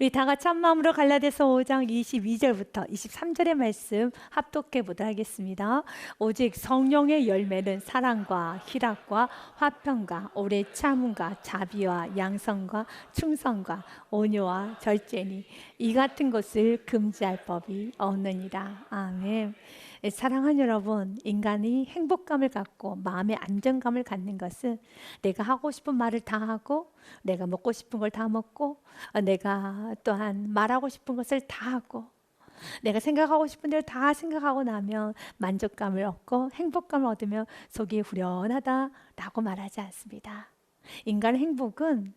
우리 다 같이 한 마음으로 갈라디아서 5장 22절부터 23절의 말씀 합독해 보도록 하겠습니다. 오직 성령의 열매는 사랑과 희락과 화평과 오래 참음과 자비와 양성과 충성과 온유와 절제니 이 같은 것을 금지할 법이 없느니라. 아멘. 사랑하는 여러분, 인간이 행복감을 갖고 마음의 안정감을 갖는 것은 내가 하고 싶은 말을 다 하고, 내가 먹고 싶은 걸 다 먹고, 내가 또한 말하고 싶은 것을 다 하고, 내가 생각하고 싶은 대로 다 생각하고 나면 만족감을 얻고 행복감을 얻으며 속이 후련하다라고 말하지 않습니다. 인간의 행복은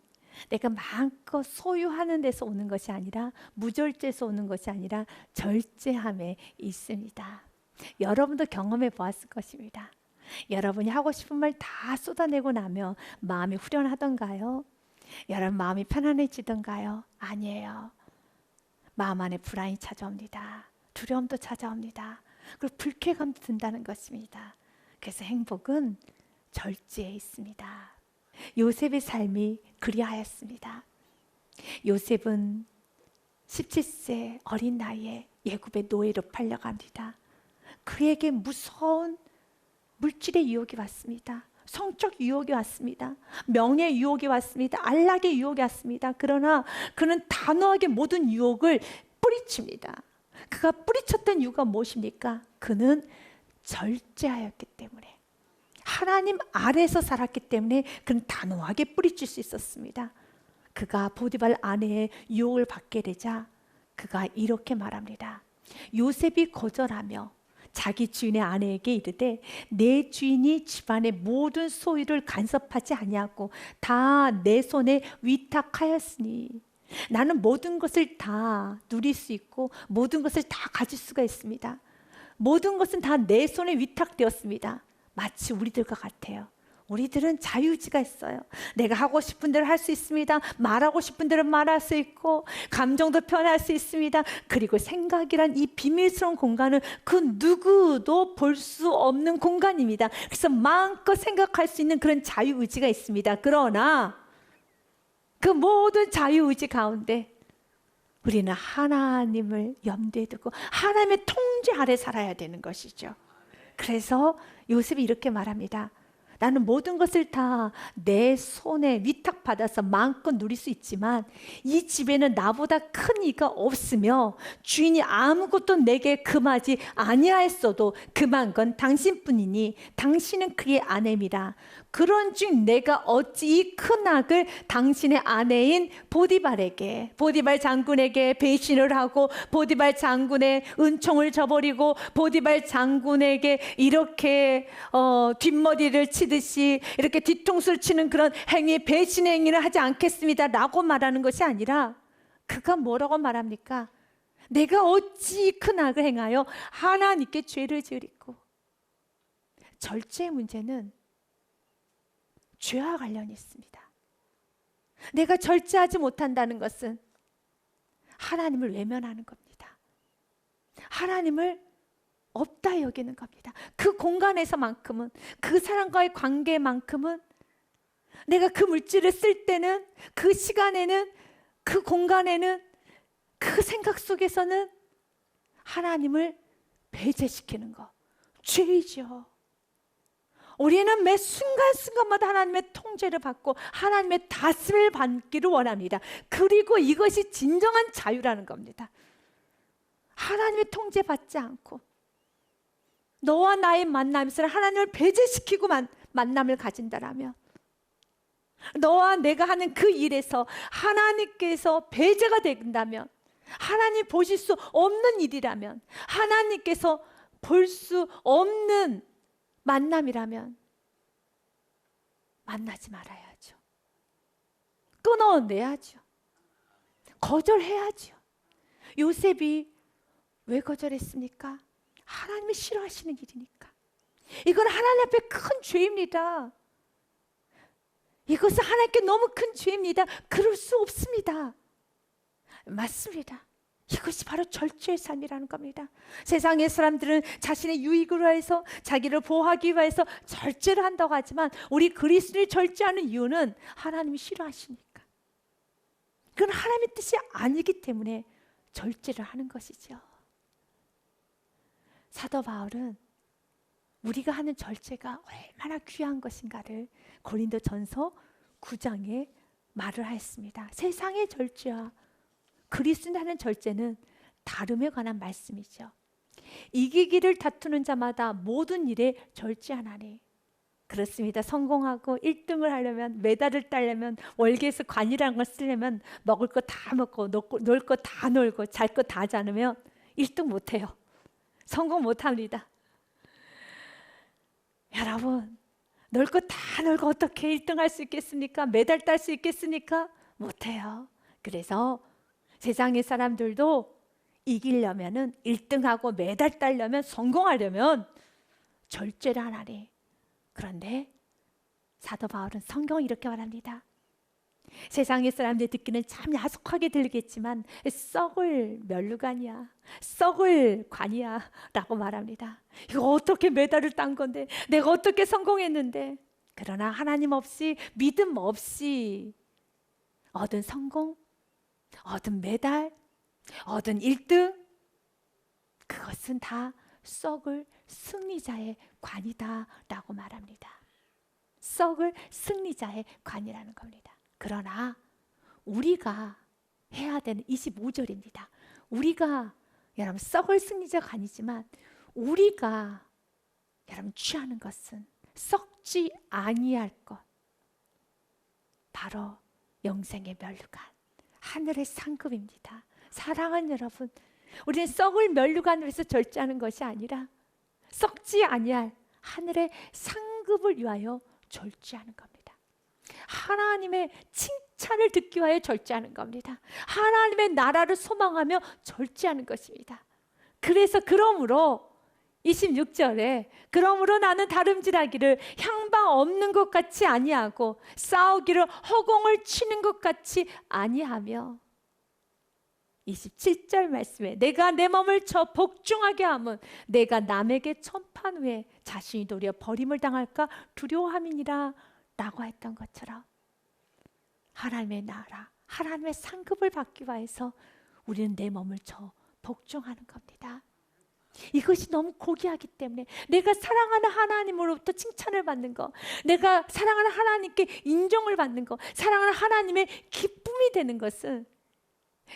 내가 마음껏 소유하는 데서 오는 것이 아니라, 무절제에서 오는 것이 아니라 절제함에 있습니다. 여러분도 경험해 보았을 것입니다. 여러분이 하고 싶은 말 다 쏟아내고 나면 마음이 후련하던가요? 여러분 마음이 편안해지던가요? 아니에요. 마음 안에 불안이 찾아옵니다. 두려움도 찾아옵니다. 그리고 불쾌감도 든다는 것입니다. 그래서 행복은 절제에 있습니다. 요셉의 삶이 그리하였습니다. 요셉은 17세 어린 나이에 애굽의 노예로 팔려갑니다. 그에게 무서운 물질의 유혹이 왔습니다. 성적 유혹이 왔습니다. 명예 유혹이 왔습니다. 안락의 유혹이 왔습니다. 그러나 그는 단호하게 모든 유혹을 뿌리칩니다. 그가 뿌리쳤던 이유가 무엇입니까? 그는 절제하였기 때문에, 하나님 아래에서 살았기 때문에 그는 단호하게 뿌리칠 수 있었습니다. 그가 보디발 아내의 유혹을 받게 되자 그가 이렇게 말합니다. 요셉이 거절하며 자기 주인의 아내에게 이르되 내 주인이 집안의 모든 소유를 간섭하지 아니하고 다 내 손에 위탁하였으니 나는 모든 것을 다 누릴 수 있고 모든 것을 다 가질 수가 있습니다. 모든 것은 다 내 손에 위탁되었습니다. 마치 우리들과 같아요. 우리들은 자유의지가 있어요. 내가 하고 싶은 대로 할 수 있습니다. 말하고 싶은 대로 말할 수 있고, 감정도 표현할 수 있습니다. 그리고 생각이란 이 비밀스러운 공간은 그 누구도 볼 수 없는 공간입니다. 그래서 마음껏 생각할 수 있는 그런 자유의지가 있습니다. 그러나 그 모든 자유의지 가운데 우리는 하나님을 염두에 두고 하나님의 통제 아래 살아야 되는 것이죠. 그래서 요셉이 이렇게 말합니다. 나는 모든 것을 다 내 손에 위탁받아서 마음껏 누릴 수 있지만 이 집에는 나보다 큰 이가 없으며 주인이 아무것도 내게 금하지 아니하였어도 금한 건 당신뿐이니 당신은 그의 아내입니다. 그런즉 내가 어찌 이 큰 악을 당신의 아내인 보디발에게, 보디발 장군에게 배신을 하고 보디발 장군의 은총을 저버리고 보디발 장군에게 이렇게 뒷머리를 치듯이 이렇게 뒤통수를 치는 그런 행위, 배신의 행위를 하지 않겠습니다 라고 말하는 것이 아니라, 그가 뭐라고 말합니까? 내가 어찌 큰 악을 행하여 하나님께 죄를 지으리고. 절제의 문제는 죄와 관련이 있습니다. 내가 절제하지 못한다는 것은 하나님을 외면하는 겁니다. 하나님을 없다 여기는 겁니다. 그 공간에서만큼은, 그 사람과의 관계만큼은, 내가 그 물질을 쓸 때는, 그 시간에는, 그 공간에는, 그 생각 속에서는 하나님을 배제시키는 것, 죄이죠. 우리는 매 순간순간마다 하나님의 통제를 받고 하나님의 다스림을 받기를 원합니다. 그리고 이것이 진정한 자유라는 겁니다. 하나님의 통제 받지 않고 너와 나의 만남에서 하나님을 배제시키고 만남을 가진다라면, 너와 내가 하는 그 일에서 하나님께서 배제가 된다면, 하나님 보실 수 없는 일이라면, 하나님께서 볼 수 없는 만남이라면 만나지 말아야죠. 끊어내야죠. 거절해야죠. 요셉이 왜 거절했습니까? 하나님이 싫어하시는 일이니까. 이건 하나님 앞에 큰 죄입니다. 이것은 하나님께 너무 큰 죄입니다. 그럴 수 없습니다. 맞습니다. 이것이 바로 절제의 삶이라는 겁니다. 세상의 사람들은 자신의 유익을 위해서, 자기를 보호하기 위해서 절제를 한다고 하지만 우리 그리스도인이 절제하는 이유는 하나님이 싫어하시니까. 그건 하나님의 뜻이 아니기 때문에 절제를 하는 것이죠. 사도 바울은 우리가 하는 절제가 얼마나 귀한 것인가를 고린도전서 9장에 말을 하였습니다. 세상의 절제와 그리스도인이 하는 절제는 다름에 관한 말씀이죠. 이기기를 다투는 자마다 모든 일에 절제하나니. 그렇습니다. 성공하고 1등을 하려면, 메달을 따려면, 월계에서 관이라는 걸 쓰려면 먹을 거 다 먹고 놀 거 다 놀고 잘 거 다 자면 1등 못해요. 성공 못합니다. 여러분, 놀 거 다 놀고 어떻게 1등 할 수 있겠습니까? 메달 딸 수 있겠습니까? 못해요. 그래서 세상의 사람들도 이기려면은 1등하고 메달 따려면, 성공하려면 절제를 하나니. 그런데 사도 바울은 성경을 이렇게 말합니다. 세상의 사람들이 듣기는 참 야속하게 들리겠지만 썩을 면류관이야, 썩을 관이야 라고 말합니다. 이거 어떻게 메달을 딴 건데, 내가 어떻게 성공했는데. 그러나 하나님 없이, 믿음 없이 얻은 성공, 얻은 메달, 얻은 1등, 그것은 다 썩을 승리자의 관이다 라고 말합니다. 썩을 승리자의 관이라는 겁니다. 그러나 우리가 해야 되는 25절입니다. 우리가 여러분 썩을 승리자가 아니지만 우리가 여러분 취하는 것은 썩지 아니할 것, 바로 영생의 면류관, 하늘의 상급입니다. 사랑하는 여러분, 우리는 썩을 면류관으로 해서 절제하는 것이 아니라 썩지 아니할 하늘의 상급을 위하여 절제하는 겁니다. 하나님의 칭찬을 듣기 위하여 절제하는 겁니다. 하나님의 나라를 소망하며 절제하는 것입니다. 그래서 그러므로 26절에 그러므로 나는 다름질하기를 향방 없는 것 같이 아니하고 싸우기를 허공을 치는 것 같이 아니하며, 27절 말씀에 내가 내 몸을 쳐 복종하게 함은 내가 남에게 천판 후에 자신이 도리어 버림을 당할까 두려워함이니라 라고 했던 것처럼, 하나님의 나라, 하나님의 상급을 받기 위해서 우리는 내 몸을 쳐 복종하는 겁니다. 이것이 너무 고귀하기 때문에 내가 사랑하는 하나님으로부터 칭찬을 받는 것, 내가 사랑하는 하나님께 인정을 받는 것, 사랑하는 하나님의 기쁨이 되는 것은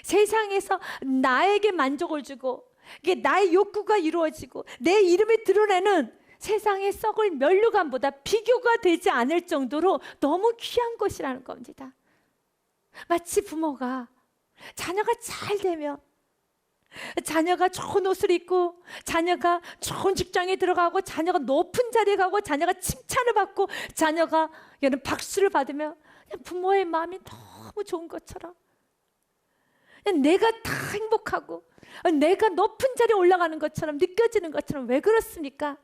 세상에서 나에게 만족을 주고 이게 나의 욕구가 이루어지고 내 이름이 드러내는 세상의 썩을 면류관보다 비교가 되지 않을 정도로 너무 귀한 것이라는 겁니다. 마치 부모가 자녀가 잘 되면, 자녀가 좋은 옷을 입고 자녀가 좋은 직장에 들어가고 자녀가 높은 자리에 가고 자녀가 칭찬을 받고 자녀가 여러분 박수를 받으면 부모의 마음이 너무 좋은 것처럼, 내가 다 행복하고 내가 높은 자리에 올라가는 것처럼 느껴지는 것처럼. 왜 그렇습니까?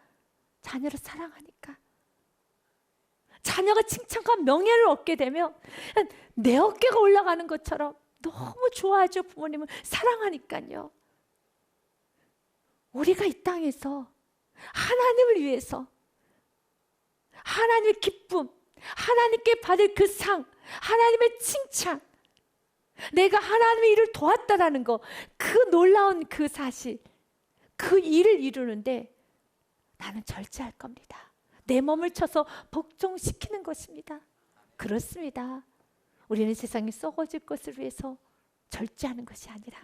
자녀를 사랑하니까. 자녀가 칭찬과 명예를 얻게 되면 내 어깨가 올라가는 것처럼 너무 좋아하죠. 부모님은 사랑하니까요. 우리가 이 땅에서 하나님을 위해서 하나님의 기쁨, 하나님께 받을 그 상, 하나님의 칭찬, 내가 하나님의 일을 도왔다라는 거, 그 놀라운 그 사실, 그 일을 이루는데 나는 절제할 겁니다. 내 몸을 쳐서 복종시키는 것입니다. 그렇습니다. 우리는 세상에 썩어질 것을 위해서 절제하는 것이 아니라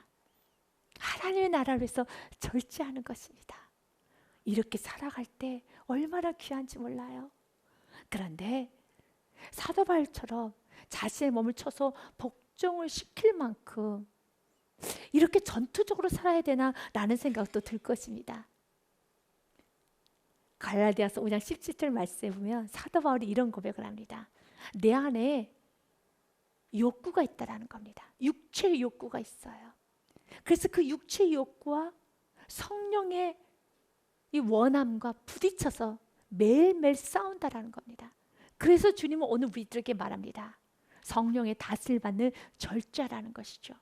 하나님의 나라를 위해서 절제하는 것입니다. 이렇게 살아갈 때 얼마나 귀한지 몰라요. 그런데 사도 바울처럼 자신의 몸을 쳐서 복종을 시킬 만큼 이렇게 전투적으로 살아야 되나 라는 생각도 들 것입니다. 갈라디아서 5장 17절 말씀에 보면 사도 바울이 이런 고백을 합니다. 내 안에 욕구가 있다라는 겁니다. 육체의 욕구가 있어요. 그래서 그 육체의 욕구와 성령의 이 원함과 부딪혀서 매일매일 싸운다라는 겁니다. 그래서 주님은 오늘 우리들에게 말합니다. 성령의 다스림을 받는 절제라는 것이죠.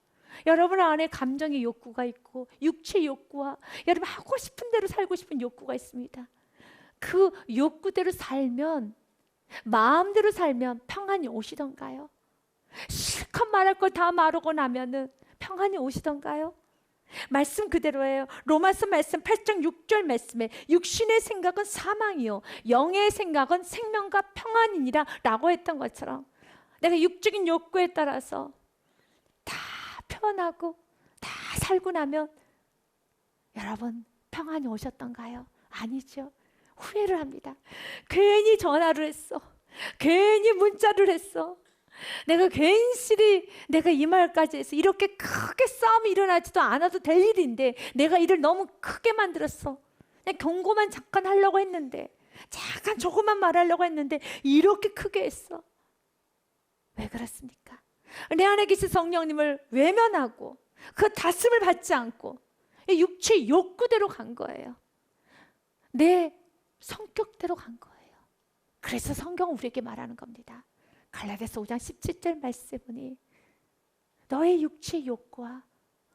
여러분 안에 감정의 욕구가 있고 육체의 욕구와 여러분 하고 싶은 대로 살고 싶은 욕구가 있습니다. 그 욕구대로 살면, 마음대로 살면 평안이 오시던가요? 실컷 말할 걸 다 말하고 나면은 평안이 오시던가요? 말씀 그대로예요. 로마서 말씀 8장 6절 말씀에 육신의 생각은 사망이요 영의 생각은 생명과 평안이니라 라고 했던 것처럼 내가 육적인 욕구에 따라서 다 표현하고 다 살고 나면 여러분 평안이 오셨던가요? 아니죠. 후회를 합니다. 괜히 전화를 했어. 괜히 문자를 했어. 내가 괜시리 내가 이 말까지 해서 이렇게 크게 싸움이 일어나지도 않아도 될 일인데 내가 일을 너무 크게 만들었어. 그냥 경고만 잠깐 하려고 했는데 잠깐 조금만 말하려고 했는데 이렇게 크게 했어. 왜 그렇습니까? 내 안에 계신 성령님을 외면하고 그 다스림을 받지 않고 육체의 욕구대로 간 거예요. 내 성격대로 간 거예요. 그래서 성경은 우리에게 말하는 겁니다. 갈라디아서 5장 17절 말씀에 보니 너의 육체의 욕구와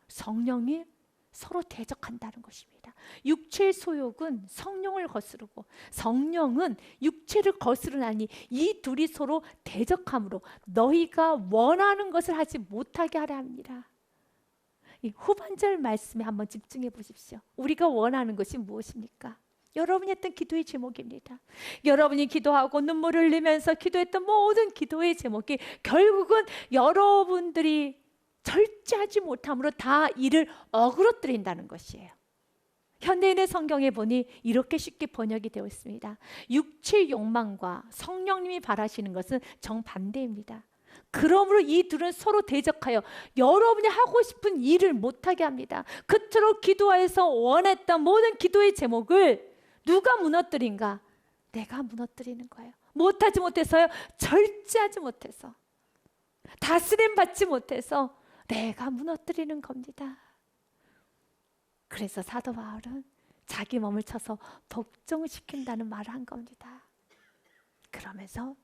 성령이 서로 대적한다는 것입니다. 육체의 소욕은 성령을 거스르고 성령은 육체를 거스르나니 이 둘이 서로 대적함으로 너희가 원하는 것을 하지 못하게 하려 합니다. 이 후반절 말씀에 한번 집중해 보십시오. 우리가 원하는 것이 무엇입니까? 여러분이 했던 기도의 제목입니다. 여러분이 기도하고 눈물을 흘리면서 기도했던 모든 기도의 제목이 결국은 여러분들이 절제하지 못함으로 다 이를 어그러뜨린다는 것이에요. 현대인의 성경에 보니 이렇게 쉽게 번역이 되어 있습니다. 육체의 욕망과 성령님이 바라시는 것은 정반대입니다. 그러므로 이 둘은 서로 대적하여 여러분이 하고 싶은 일을 못하게 합니다. 그토록 기도하여서 원했던 모든 기도의 제목을 누가 무너뜨린가? 내가 무너뜨리는 거예요. 못하지 못해서요. 절제하지 못해서 다스림 받지 못해서 내가 무너뜨리는 겁니다. 그래서 사도 바울은 자기 몸을 쳐서 복종시킨다는 말을 한 겁니다. 그러면서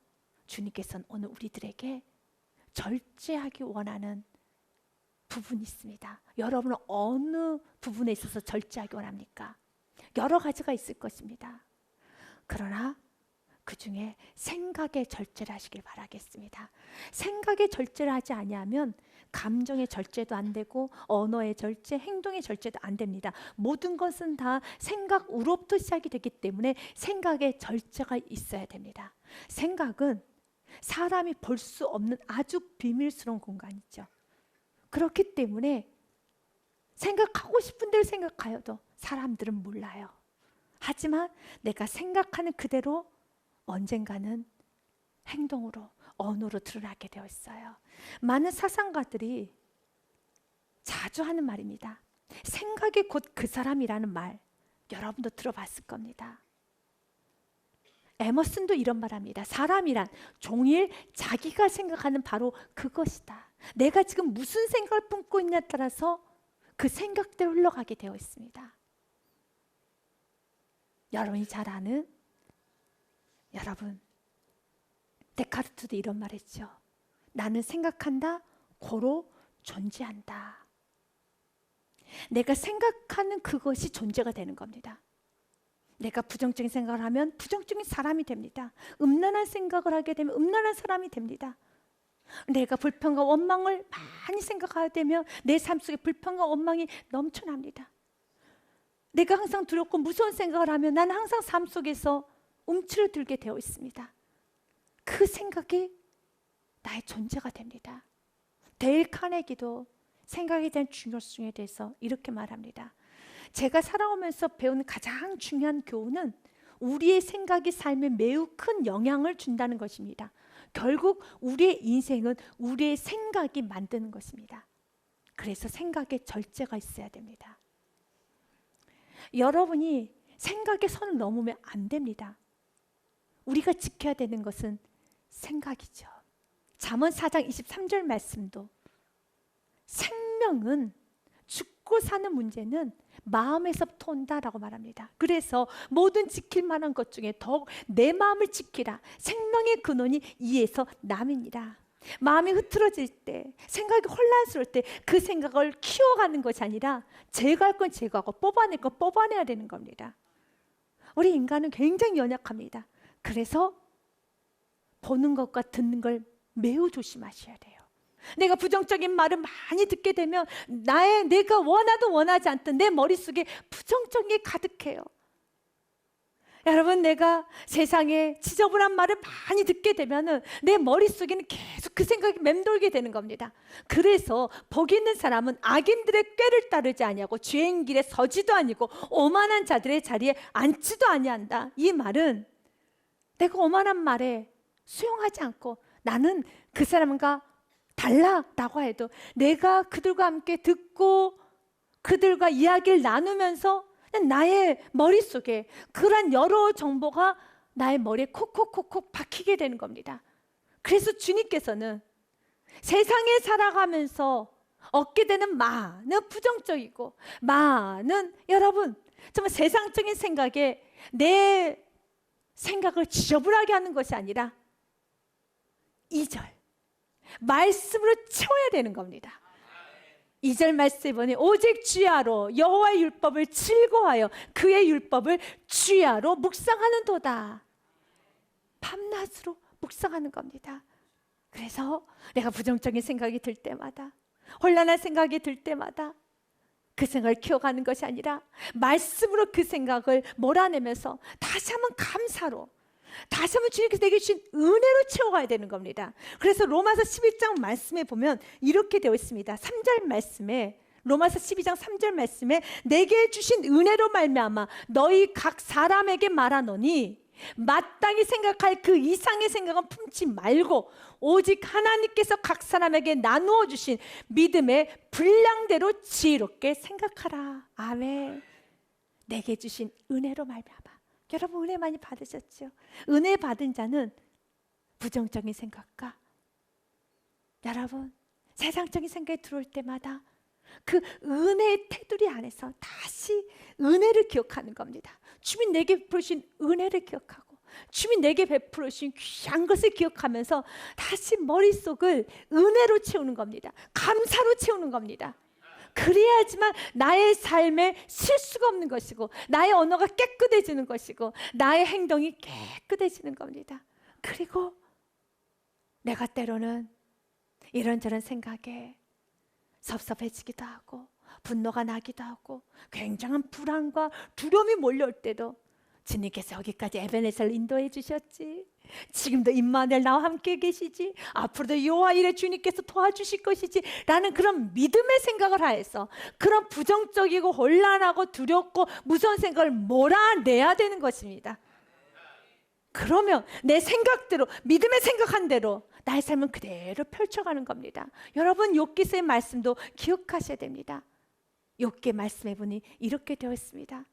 주님께서는 오늘 우리들에게 절제하기 원하는 부분이 있습니다. 여러분은 어느 부분에 있어서 절제하기 원합니까? 여러 가지가 있을 것입니다. 그러나 그 중에 생각에 절제를 하시길 바라겠습니다. 생각에 절제를 하지 아니하면 감정의 절제도 안 되고 언어의 절제, 행동의 절제도 안 됩니다. 모든 것은 다 생각으로부터 시작이 되기 때문에 생각에 절제가 있어야 됩니다. 생각은 사람이 볼 수 없는 아주 비밀스러운 공간이죠. 그렇기 때문에 생각하고 싶은 대로 생각하여도 사람들은 몰라요. 하지만 내가 생각하는 그대로 언젠가는 행동으로, 언어로 드러나게 되어 있어요. 많은 사상가들이 자주 하는 말입니다. 생각이 곧 그 사람이라는 말, 여러분도 들어봤을 겁니다. 에머슨도 이런 말합니다. 사람이란 종일 자기가 생각하는 바로 그것이다. 내가 지금 무슨 생각을 품고 있냐에 따라서 그 생각대로 흘러가게 되어 있습니다. 여러분이 잘 아는 여러분 데카르트도 이런 말 했죠. 나는 생각한다, 고로 존재한다. 내가 생각하는 그것이 존재가 되는 겁니다. 내가 부정적인 생각을 하면 부정적인 사람이 됩니다. 음란한 생각을 하게 되면 음란한 사람이 됩니다. 내가 불평과 원망을 많이 생각하게 되면 내 삶 속에 불평과 원망이 넘쳐납니다. 내가 항상 두렵고 무서운 생각을 하면 나는 항상 삶 속에서 움츠러들게 되어 있습니다. 그 생각이 나의 존재가 됩니다. 데일 카네기도 생각에 대한 중요성에 대해서 이렇게 말합니다. 제가 살아오면서 배운 가장 중요한 교훈은 우리의 생각이 삶에 매우 큰 영향을 준다는 것입니다. 결국 우리의 인생은 우리의 생각이 만드는 것입니다. 그래서 생각에 절제가 있어야 됩니다. 여러분이 생각의 선을 넘으면 안 됩니다. 우리가 지켜야 되는 것은 생각이죠. 잠언 4장 23절 말씀도 생명은 죽고 사는 문제는 마음에서부터 온다라고 말합니다. 그래서 모든 지킬 만한 것 중에 더욱 내 마음을 지키라. 생명의 근원이 이에서 남이니라. 마음이 흐트러질 때, 생각이 혼란스러울 때 그 생각을 키워가는 것이 아니라 제거할 건 제거하고 뽑아낼 건 뽑아내야 되는 겁니다. 우리 인간은 굉장히 연약합니다. 그래서 보는 것과 듣는 걸 매우 조심하셔야 돼요. 내가 부정적인 말을 많이 듣게 되면 내가 원하도 원하지 않던 내 머릿속에 부정적인 게 가득해요. 여러분, 내가 세상에 지저분한 말을 많이 듣게 되면은 내 머릿속에는 계속 그 생각이 맴돌게 되는 겁니다. 그래서 복이 있는 사람은 악인들의 꾀를 따르지 아니하고 죄인 길에 서지도 아니고 오만한 자들의 자리에 앉지도 아니한다. 이 말은 내가 오만한 말에 수용하지 않고 나는 그 사람과 달라라고 해도 내가 그들과 함께 듣고 그들과 이야기를 나누면서 나의 머릿속에 그런 여러 정보가 나의 머리에 콕콕콕콕 박히게 되는 겁니다. 그래서 주님께서는 세상에 살아가면서 얻게 되는 많은 부정적이고 많은, 여러분, 정말 세상적인 생각에 내 생각을 지저분하게 하는 것이 아니라 2절 말씀으로 채워야 되는 겁니다. 2절 말씀에 보니 오직 주야로 여호와의 율법을 즐거워하여 그의 율법을 주야로 묵상하는 도다. 밤낮으로 묵상하는 겁니다. 그래서 내가 부정적인 생각이 들 때마다, 혼란한 생각이 들 때마다 그 생각을 키워가는 것이 아니라 말씀으로 그 생각을 몰아내면서 다시 한번 감사로, 다시 한번 주님께서 내게 주신 은혜로 채워가야 되는 겁니다. 그래서 로마서 11장 말씀에 보면 이렇게 되어 있습니다. 3절 말씀에, 로마서 12장 3절 말씀에 내게 주신 은혜로 말미암아 너희 각 사람에게 말하노니 마땅히 생각할 그 이상의 생각은 품지 말고 오직 하나님께서 각 사람에게 나누어 주신 믿음의 분량대로 지혜롭게 생각하라. 아멘. 내게 주신 은혜로 말미암아. 여러분, 은혜 많이 받으셨죠? 은혜 받은 자는 부정적인 생각과, 여러분, 세상적인 생각이 들어올 때마다 그 은혜의 테두리 안에서 다시 은혜를 기억하는 겁니다. 주님 내게 베푸신 은혜를 기억하고 주님 내게 베푸신 귀한 것을 기억하면서 다시 머릿속을 은혜로 채우는 겁니다. 감사로 채우는 겁니다. 그래야지만 나의 삶에 실수가 없는 것이고 나의 언어가 깨끗해지는 것이고 나의 행동이 깨끗해지는 겁니다. 그리고 내가 때로는 이런저런 생각에 섭섭해지기도 하고 분노가 나기도 하고 굉장한 불안과 두려움이 몰려올 때도 주님께서 여기까지 에베네셀을 인도해 주셨지, 지금도 임마누엘 나와 함께 계시지, 앞으로도 여호와 이레 주님께서 도와주실 것이지 라는 그런 믿음의 생각을 하여서 그런 부정적이고 혼란하고 두렵고 무서운 생각을 몰아내야 되는 것입니다. 그러면 내 생각대로, 믿음의 생각한 대로 나의 삶은 그대로 펼쳐가는 겁니다. 여러분, 욥기서의 말씀도 기억하셔야 됩니다. 욥기 말씀해 보니 이렇게 되어 있습니다.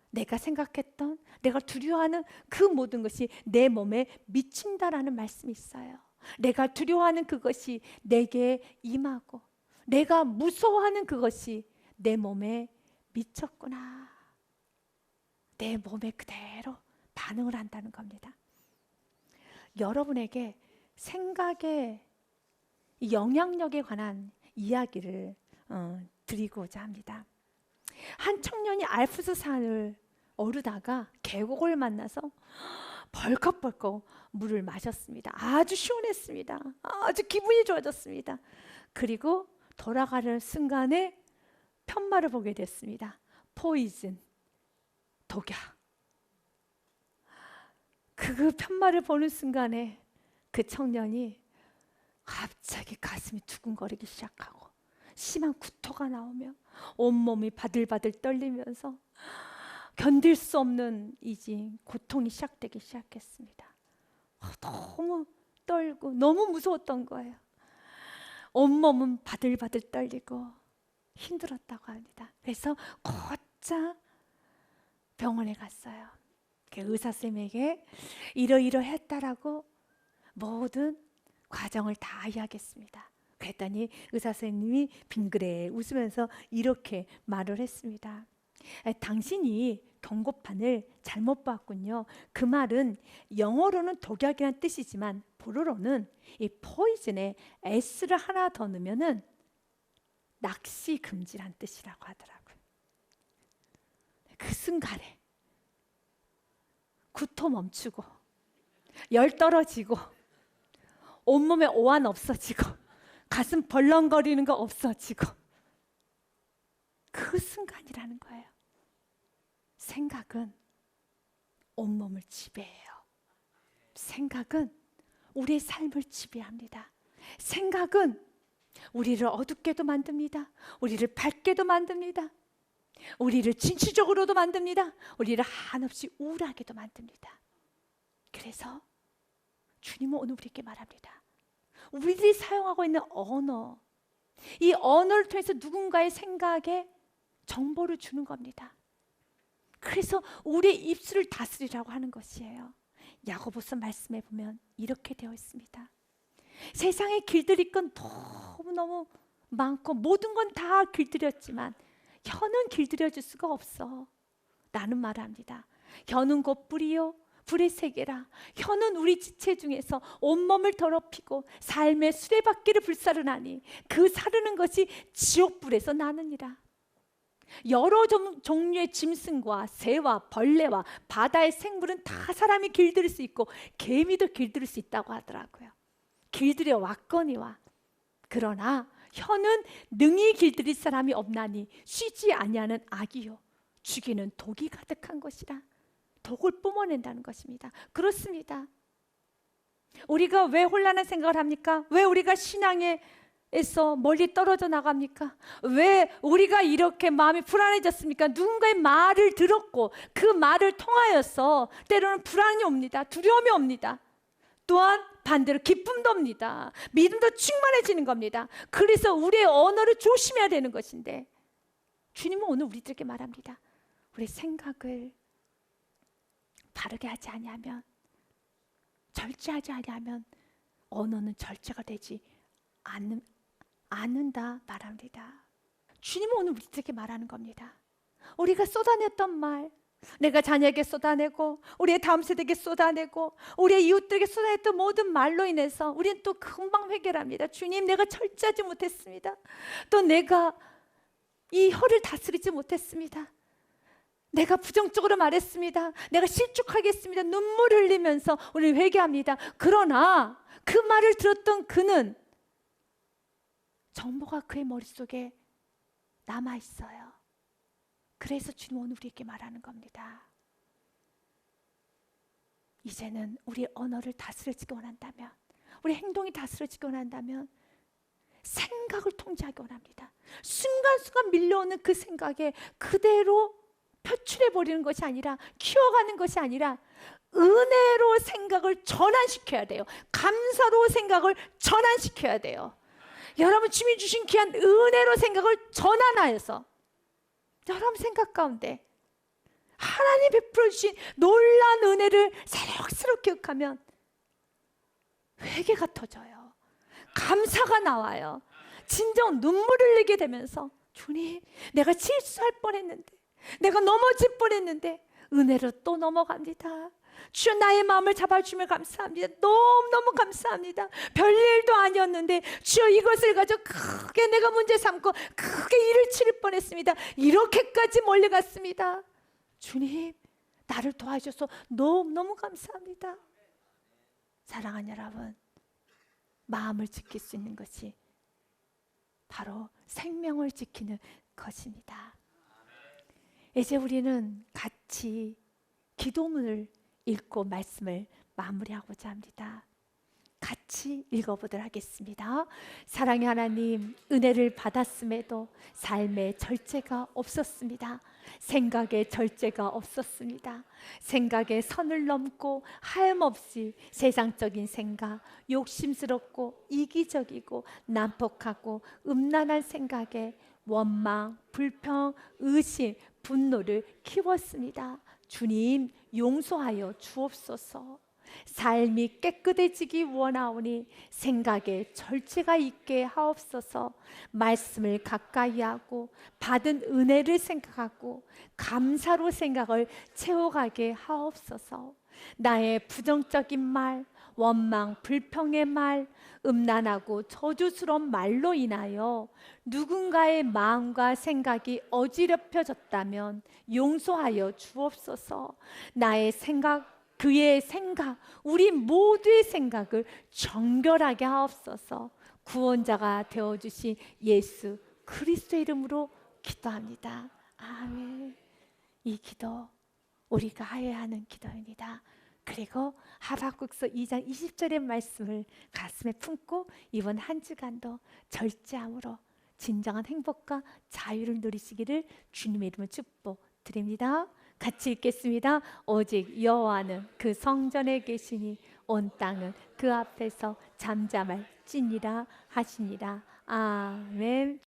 내가 생각했던, 내가 두려워하는 그 모든 것이 내 몸에 미친다라는 말씀이 있어요. 내가 두려워하는 그것이 내게 임하고 내가 무서워하는 그것이 내 몸에 미쳤구나. 내 몸에 그대로 반응을 한다는 겁니다. 여러분에게 생각의 영향력에 관한 이야기를 드리고자 합니다. 한 청년이 알프스 산을 오르다가 계곡을 만나서 벌컥벌컥 물을 마셨습니다. 아주 시원했습니다. 아주 기분이 좋아졌습니다. 그리고 돌아가는 순간에 편마를 보게 됐습니다. 포이즌, 독약. 그 편마를 보는 순간에 그 청년이 갑자기 가슴이 두근거리기 시작하고 심한 구토가 나오며 온몸이 바들바들 떨리면서 견딜 수 없는 고통이 시작되기 시작했습니다. 너무 떨고 너무 무서웠던 거예요. 온몸은 바들바들 떨리고 힘들었다고 합니다. 그래서 곧장 병원에 갔어요. 의사 선생님에게 이러이러했다라고 모든 과정을 다 이야기했습니다. 그랬더니 의사 선생님이 빙그레 웃으면서 이렇게 말을 했습니다. 당신이 경고판을 잘못 봤군요. 그 말은 영어로는 독약이라는 뜻이지만 불어로는 이 포이즌에 S를 하나 더 넣으면은 낚시 금지란 뜻이라고 하더라고요. 그 순간에 구토 멈추고 열 떨어지고 온몸에 오한 없어지고 가슴 벌렁거리는 거 없어지고 그 순간이라는 거예요. 생각은 온몸을 지배해요. 생각은 우리의 삶을 지배합니다. 생각은 우리를 어둡게도 만듭니다. 우리를 밝게도 만듭니다. 우리를 진취적으로도 만듭니다. 우리를 한없이 우울하게도 만듭니다. 그래서 주님은 오늘 우리에게 말합니다. 우리들이 사용하고 있는 언어, 이 언어를 통해서 누군가의 생각에 정보를 주는 겁니다. 그래서 우리의 입술을 다스리라고 하는 것이에요. 야고보서 말씀에 보면 이렇게 되어 있습니다. 세상에 길들일 건 너무너무 많고 모든 건 다 길들였지만 혀는 길들여줄 수가 없어. 나는 말합니다. 혀는 곧 불이요 불의 세계라. 혀는 우리 지체 중에서 온몸을 더럽히고 삶의 수레바퀴를 불사르나니 그 사르는 것이 지옥불에서 나느니라. 여러 종류의 짐승과 새와 벌레와 바다의 생물은 다 사람이 길들일 수 있고 개미도 길들일 수 있다고 하더라고요. 길들여 왔거니와. 그러나 혀는 능히 길들일 사람이 없나니 쉬지 아니하는 악이요 죽이는 독이 가득한 것이라. 독을 뿜어낸다는 것입니다. 그렇습니다. 우리가 왜 혼란한 생각을 합니까? 왜 우리가 신앙에서 멀리 떨어져 나갑니까? 왜 우리가 이렇게 마음이 불안해졌습니까? 누군가의 말을 들었고 그 말을 통하여서 때로는 불안이 옵니다. 두려움이 옵니다. 또한 반대로 기쁨도 옵니다. 믿음도 충만해지는 겁니다. 그래서 우리의 언어를 조심해야 되는 것인데 주님은 오늘 우리들에게 말합니다. 우리의 생각을 바르게 하지 아니하면, 절제하지 아니하면 언어는 절제가 되지 않는다 말합니다. 주님은 오늘 우리들에게 말하는 겁니다. 우리가 쏟아냈던 말, 내가 자녀에게 쏟아내고 우리의 다음 세대에게 쏟아내고 우리의 이웃들에게 쏟아냈던 모든 말로 인해서 우리는 또 금방 회개합니다. 주님, 내가 절제하지 못했습니다. 또 내가 이 혀를 다스리지 못했습니다. 내가 부정적으로 말했습니다. 내가 실족하겠습니다. 눈물 흘리면서 우리 회개합니다. 그러나 그 말을 들었던 그는 정보가 그의 머릿속에 남아있어요. 그래서 주님 오늘 우리에게 말하는 겁니다. 이제는 우리 언어를 다스려지기 원한다면, 우리 행동이 다스려지기 원한다면 생각을 통제하기 원합니다. 순간순간 밀려오는 그 생각에 그대로 표출해버리는 것이 아니라, 키워가는 것이 아니라 은혜로 생각을 전환시켜야 돼요. 감사로 생각을 전환시켜야 돼요. 여러분, 주님이 주신 귀한 은혜로 생각을 전환하여서 여러분 생각 가운데 하나님 베풀어 주신 놀라운 은혜를 새록새록 기억하면 회개가 터져요. 감사가 나와요. 진정 눈물을 흘리게 되면서 주님, 내가 실수할 뻔했는데, 내가 넘어질 뻔했는데 은혜로 또 넘어갑니다. 주여, 나의 마음을 잡아주면 감사합니다. 너무너무 감사합니다. 별일도 아니었는데 주여, 이것을 가지고 크게 내가 문제 삼고 크게 일을 치를 뻔했습니다. 이렇게까지 멀리 갔습니다. 주님, 나를 도와주셔서 너무너무 감사합니다. 사랑하는 여러분, 마음을 지킬 수 있는 것이 바로 생명을 지키는 것입니다. 이제 우리는 같이 기도문을 읽고 말씀을 마무리하고자 합니다. 같이 읽어보도록 하겠습니다. 사랑의 하나님, 은혜를 받았음에도 삶에 절제가 없었습니다. 생각에 절제가 없었습니다. 생각에 선을 넘고 하염없이 세상적인 생각, 욕심스럽고 이기적이고 난폭하고 음란한 생각에 원망, 불평, 의심, 분노를 키웠습니다. 주님, 용서하여 주옵소서. 삶이 깨끗해지기 원하오니 생각에 절제가 있게 하옵소서. 말씀을 가까이 하고 받은 은혜를 생각하고 감사로 생각을 채워가게 하옵소서. 나의 부정적인 말, 원망, 불평의 말, 음란하고 저주스러운 말로 인하여 누군가의 마음과 생각이 어지럽혀졌다면 용서하여 주옵소서. 나의 생각, 그의 생각, 우리 모두의 생각을 정결하게 하옵소서. 구원자가 되어주신 예수 그리스도의 이름으로 기도합니다. 아멘. 이 기도 우리가 해야 하는 기도입니다. 그리고 하박국서 2장 20절의 말씀을 가슴에 품고 이번 한 주간도 절제함으로 진정한 행복과 자유를 누리시기를 주님의 이름으로 축복드립니다. 같이 읽겠습니다. 오직 여호와는 그 성전에 계시니 온 땅은 그 앞에서 잠잠할지니라 하시니라. 아멘.